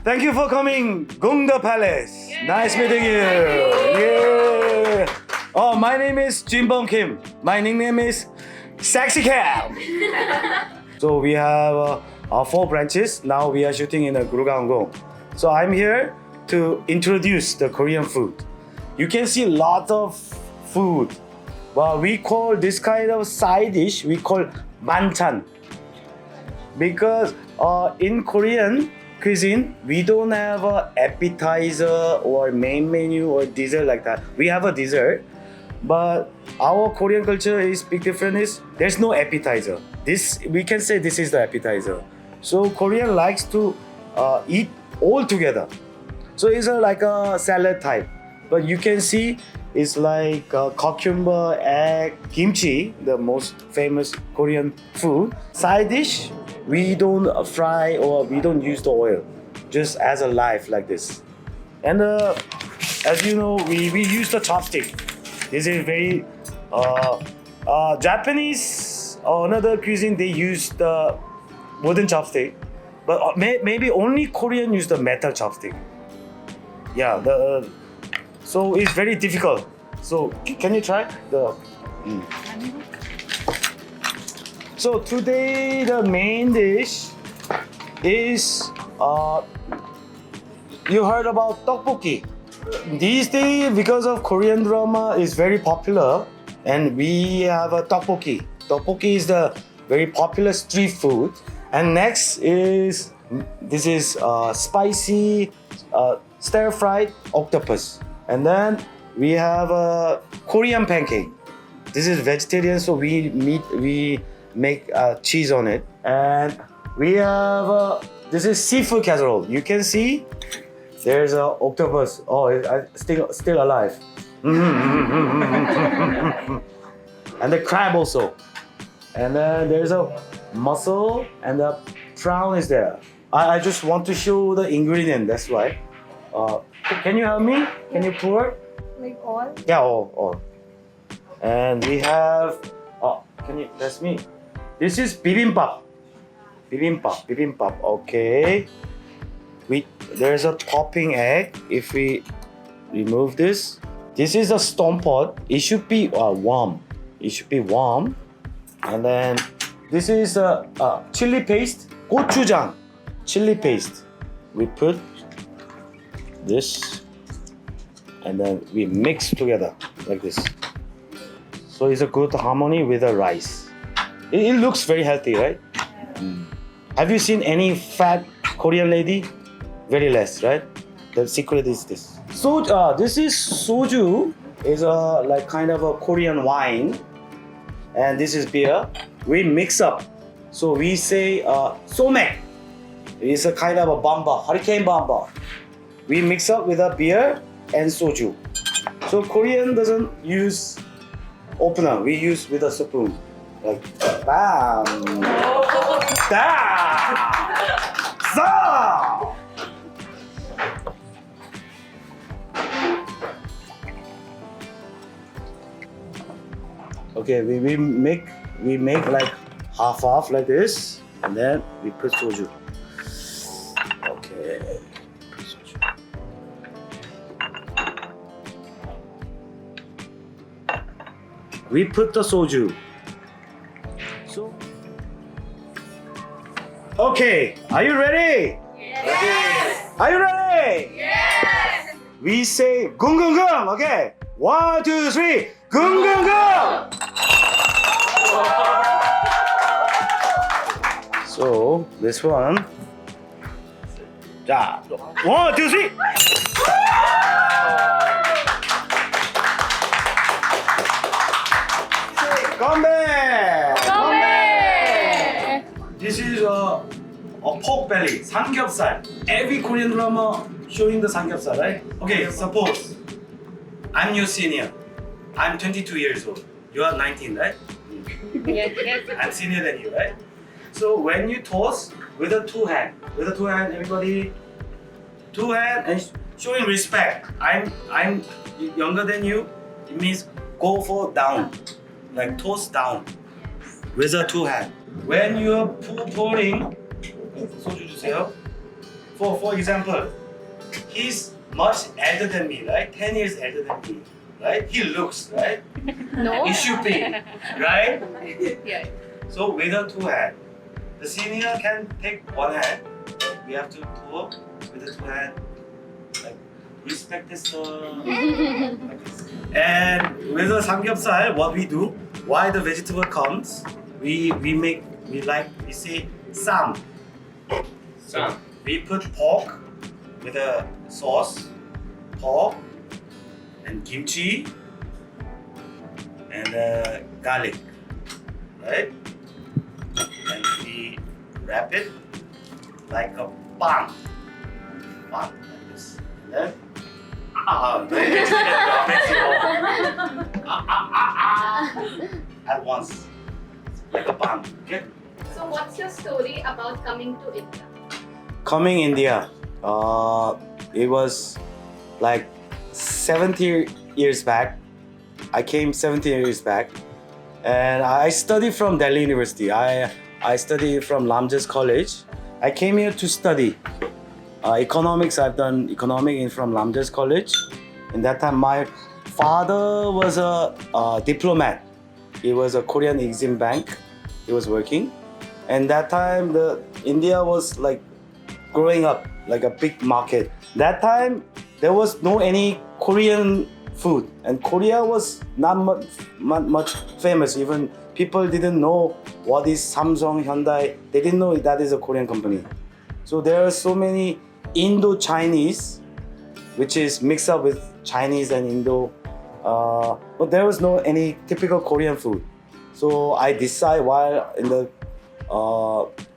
Thank you for coming, Gung The Palace. Nice meeting you. Yeah. Oh, my name is Jimbum Kim. My nickname is Sexy Cam. So we have our 4 branches. Now we are shooting in Gurgaon. So I'm here to introduce the Korean food. You can see a lot of food. Well, we call this kind of side dish, we call banchan. Because in Korean cuisine, we don't have an appetizer or main menu or dessert like that. We have a dessert, but our Korean culture is big difference is there's no appetizer. This we can say this is the appetizer. So Korean likes to eat all together. So it's like a salad type, but you can see it's like cucumber, egg, kimchi, the most famous Korean food. Side dish, we don't fry or we don't use the oil, just as a live like this. And as you know, we use the chopstick. This is very Japanese or another cuisine, they use the wooden chopstick, but maybe only Korean use the metal chopstick. Yeah, so it's very difficult. So can you try the? So today the main dish is you heard about tteokbokki. These days, because of Korean drama is very popular, and we have a tteokbokki. Tteokbokki is the very popular street food. And next is this is spicy stir-fried octopus. And then we have a Korean pancake. This is vegetarian, so we make cheese on it. And we have this is seafood casserole. You can see there's an octopus. Oh, it's still alive. And the crab also. And then there's a mussel and the prawn is there. I just want to show the ingredient. That's why. Can you help me? Can you pour? Like all? Yeah, all. And we have. Can you? That's me. This is bibimbap. Bibimbap. Okay. There's a topping egg. If we remove this is a stone pot. It should be warm. And then this is a chili paste, gochujang, chili paste. We put this, and then we mix together like this. So it's a good harmony with the rice. It looks very healthy, right? Have you seen any fat Korean lady? Very less, right? The secret is this. So this is soju. Is a like kind of a Korean wine, and this is beer. We mix up. So we say somek. It's a kind of a bamba, hurricane bamba. We mix up with a beer and soju. So Korean doesn't use opener. We use with a spoon. Like bam, da, za. Okay, we make like half like this, and then we put soju. Okay, put soju. We put the soju. So, okay, are you ready? Yes! Are you ready? Yes! We say gung gung gung. Okay, 1, 2, 3, gung gung gung. So this one. 자, 1, 2, 3. 건배! This is a pork belly, 삼겹살. Every Korean drama showing the 삼겹살, right? Okay, suppose I'm your senior. I'm 22 years old. You are 19, right? Yes. I'm senior than you, right? So when you toss with a two hand, everybody, two hand and showing respect. I'm younger than you. It means go for down, like toss down with a two hand. When you are pouring, 소주 주세요. for example, he's much elder than me, right? 10 years elder than me, right? He looks, right? No. He should be, right? Yeah. So with a two hand, the senior can take one hand. We have to do with the two hand. Like respect this, like this. And with the samgyeopsal, what we do, why the vegetable comes, we say sam. Sam. We put pork with a sauce, pork and kimchi and garlic, right? And we wrap it like a bun, like this. And then, at once, like a bun. Okay. So what's your story about coming to India? Coming India, it was like 70 years back. I came 70 years back, and I studied from Delhi University. I studied from Lamjas College. I came here to study economics. I've done economics from Lamjas College. In that time, my father was a diplomat. He was a Korean Exim Bank. He was working, and that time the India was like growing up like a big market. That time there was no any Korean food, and Korea was not much famous. Even people didn't know what is Samsung, Hyundai. They didn't know that is a Korean company. So there are so many Indo-Chinese, which is mixed up with Chinese and Indo. But there was no any typical Korean food. So I decide while in the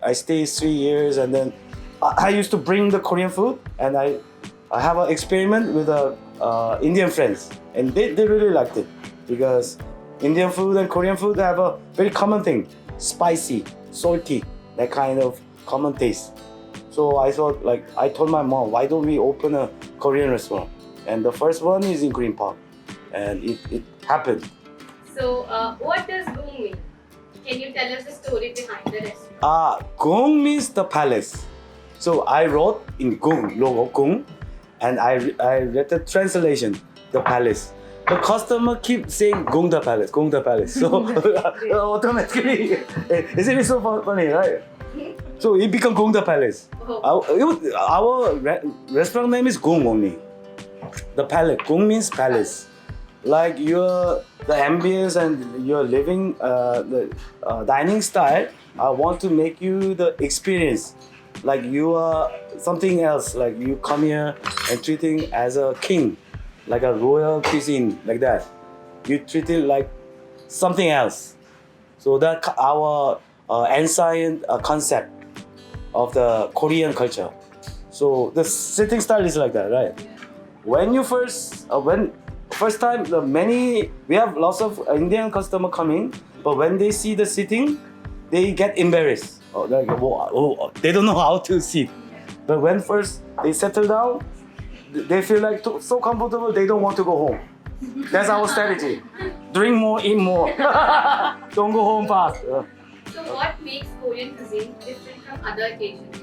I stayed 3 years, and then I used to bring the Korean food, and I have an experiment with Indian friends, and they really liked it because Indian food and Korean food have a very common thing: spicy, salty, that kind of common taste. So I thought, like, I told my mom, why don't we open a Korean restaurant? And the first one is in Green Park, and it happened. So what does Gung mean? Can you tell us the story behind the restaurant? Gung means the palace. So I wrote in Gung, logo Gung, and I read the translation, the palace. The customer keep saying Gung The Palace, Gung The Palace. So automatically, isn't it so funny, right? So it became Gung The Palace. Our restaurant name is Gung only. The palace, Gung means palace. Like the ambience and your living, the dining style, I want to make you the experience. Like you are something else, like you come here and treating as a king, like a royal cuisine, like that. You treat it like something else. So that our ancient concept of the Korean culture. So the sitting style is like that, right? When you first time, we have lots of Indian customer coming, but when they see the sitting, they get embarrassed. They don't know how to sit. But when first they settle down, they feel like so comfortable, they don't want to go home. That's our strategy. Drink more, eat more. Don't go home fast. So what makes Korean cuisine different from other occasions?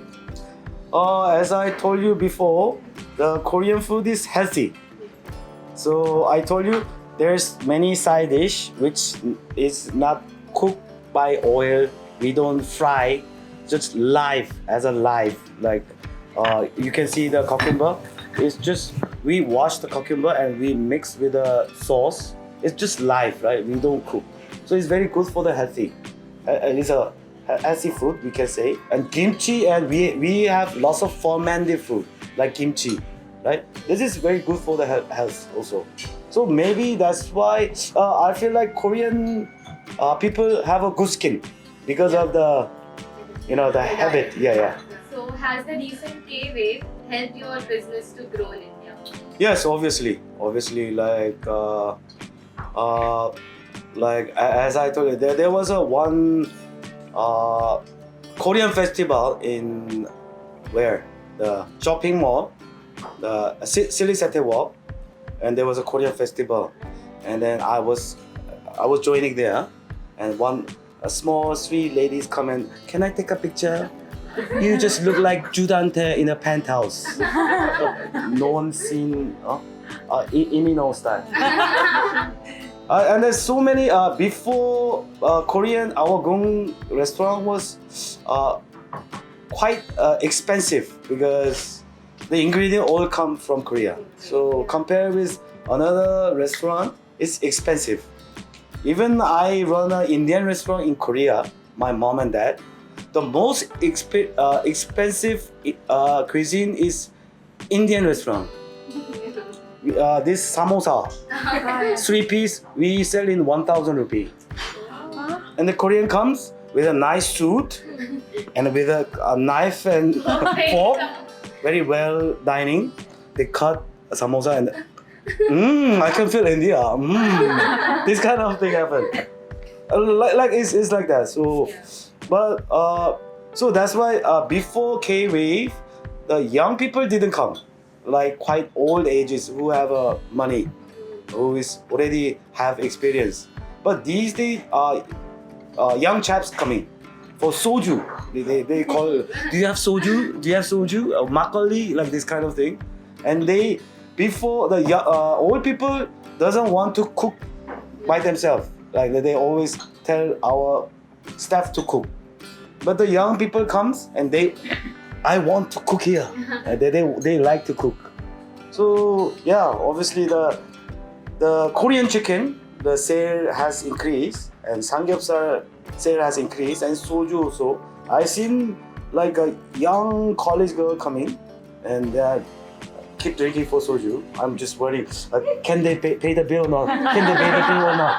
As I told you before, the Korean food is healthy. So I told you there's many side dish which is not cooked by oil. We don't fry, just live as a live. Like you can see the cucumber. It's just we wash the cucumber and we mix with the sauce. It's just live, right? We don't cook. So it's very good for the healthy. It's a healthy food, we can say. And kimchi, and we have lots of fermented food like kimchi, right? This is very good for the health also. So maybe that's why I feel like Korean people have a good skin because of the habit. Yeah. So has the recent K wave helped your business to grow in India? Yes, obviously, like as I told you, there was one Korean festival in the shopping mall, the Silly City Walk, and there was a Korean festival, and then I was joining there, and a small sweet ladies come and, can I take a picture? You just look like Judante in a penthouse. No one's seen Imino style. And there's so many. Before Korean, our Gung restaurant was quite expensive because the ingredients all come from Korea. So compared with another restaurant, it's expensive. Even I run an Indian restaurant in Korea, my mom and dad. The most expensive cuisine is Indian restaurant. This samosa, 3-piece, we sell in 1,000 rupee. And the Korean comes with a nice suit and with a knife and fork, very well dining. They cut samosa and I can feel India. This kind of thing happen. Like it's like that. So, but so that's why before K-Wave, the young people didn't come. Like quite old ages who have money, who is already have experience. But these days, young chaps coming for soju. They call. Do you have soju? Do you have soju? Makgeolli, like this kind of thing. And they before the old people doesn't want to cook by themselves. Like they always tell our staff to cook. But the young people comes and I want to cook here. They like to cook. So yeah, obviously the Korean chicken, the sale has increased, and samgyeopsal sale has increased, and soju also. I seen like a young college girl coming, and keep drinking for soju. I'm just worried. Can they pay the bill or not? Can they pay the bill or not?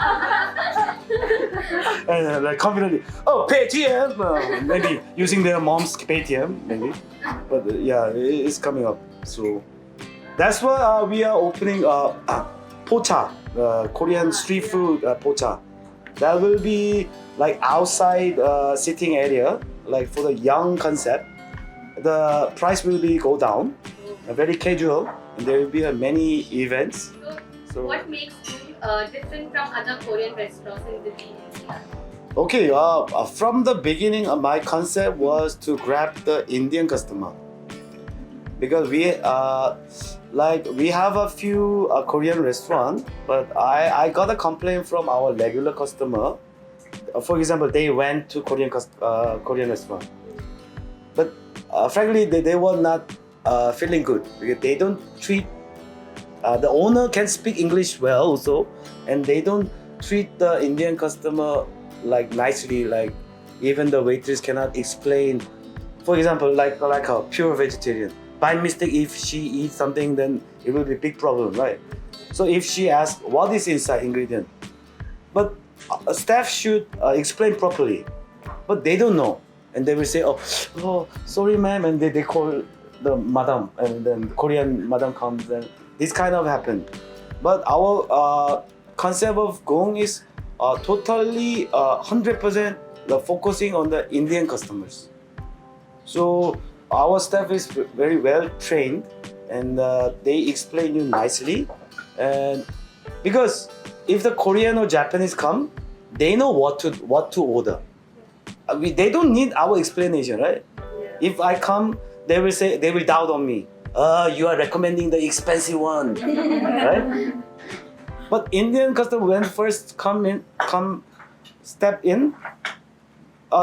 And like confidently, Paytm, maybe using their mom's Paytm, maybe. But yeah, it's coming up. So that's why we are opening pocha, Korean street food pocha. That will be like outside sitting area, like for the young concept. The price will be go down, very casual, and there will be many events. So what makes you different from other Korean restaurants in Delhi NCR? Okay, from the beginning, my concept was to grab the Indian customer, because we have a few Korean restaurants, but I got a complaint from our regular customer. For example, they went to Korean restaurant, but frankly, they were not feeling good because they don't treat. The owner can speak English well also, and they don't treat the Indian customer like nicely. Like even the waitress cannot explain. For example, like a pure vegetarian. By mistake, if she eats something, then it will be a big problem, right? So if she asks what is inside ingredient, but staff should explain properly, but they don't know, and they will say, oh sorry ma'am, and they call the madam, and then Korean madam comes, and this kind of happen. But our concept of Gung is totally 100% focusing on the Indian customers. So our staff is very well trained, and they explain you nicely. And because if the Korean or Japanese come, they know what to order. They don't need our explanation, right? Yeah. If I come, they will doubt on me. You are recommending the expensive one, right? But Indian customer, when first step in,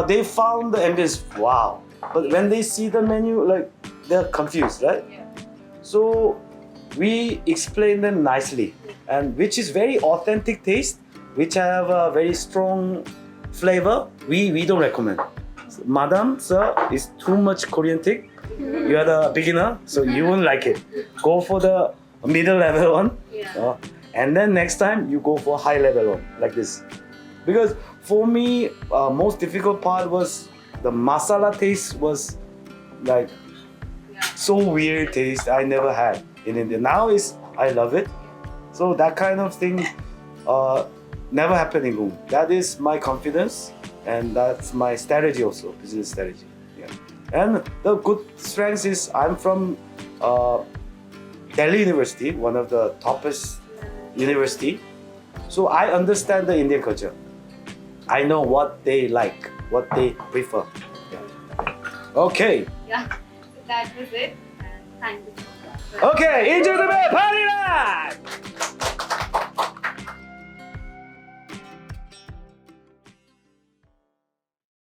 they found the ambience, wow. But when they see the menu, like they're confused, right? Yeah. So we explain them nicely, and which is very authentic taste, which have a very strong flavor. We don't recommend. So, madam, sir, it's too much Korean thick. You are the beginner, so you won't like it. Go for the middle level one, and then next time you go for high level one, like this. Because for me, most difficult part was the masala taste was like so weird taste I never had in India. Now I love it. So that kind of thing never happened in Gung. That is my confidence, and that's my strategy also, business strategy. Yeah. And the good strength is I'm from Delhi University, one of the toppest university. So I understand the Indian culture. I know what they like, what they prefer. Yeah. Okay. Yeah, so that was it. And thank you so much. Okay, into the party line!